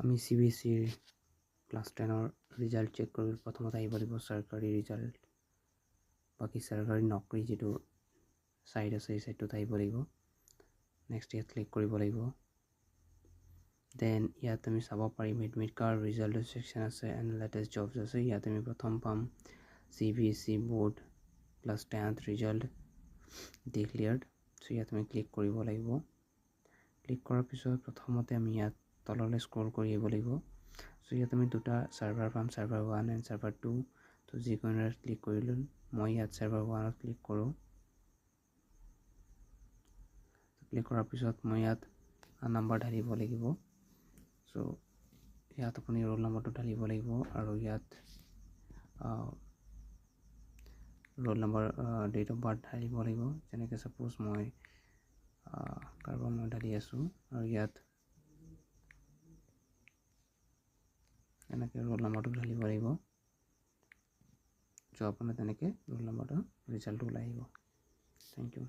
আমি CBSEৰ class 10ৰ result check কৰি প্ৰথমতে আহিব লাগিব চৰকাৰী ৰিজাল্ট, বাকী চৰকাৰী নকৰি যিটো সাইড আছে এই সাইডটোত আহিব লাগিব। নেক্সট ইয়াত ক্লিক কৰিব লাগিব। দেন ইয়াত আমি চাব পাৰিম এডমিট কাৰ্ড ৰিজাল্ট সেকশন আছে এণ্ড লেটেষ্ট জবছ আছে। ইয়াত আমি প্ৰথম পাম CBSE board class 10th result declared. So' ইয়াত আমি ক্লিক কৰিব লাগিব। ক্লিক কৰাৰ পিছত প্ৰথমতে আমি ইয়াত তললৈ স্ক্ৰল কৰি আহিব লাগিব। চ' ইয়াত আমি দুটা চাৰ্ভাৰ পাম, চাৰ্ভাৰ 1 এণ্ড চাৰ্ভাৰ 2। তো যিকোনো ইয়াত ক্লিক কৰিলোঁ। মই ইয়াত চাৰ্ভাৰ 1ত ক্লিক কৰোঁ। ক্লিক কৰাৰ পিছত মই ইয়াত নাম্বাৰ ঢালিব লাগিব। চ' ইয়াত আপুনি ৰোল নম্বৰটো ঢালিব লাগিব আৰু ইয়াত roll number date of birth ঢালিব লাগিব। যেনেকৈ ছাপ'জ মই কাৰোবাৰ মই ঢালি আছোঁ আৰু ইয়াত এনেকৈ ৰোল নম্বৰটো ঢালিব লাগিব। চ' আপোনাৰ তেনেকৈ ৰোল নম্বৰটো ৰিজাল্টটো ওলাই আহিব। Thank U.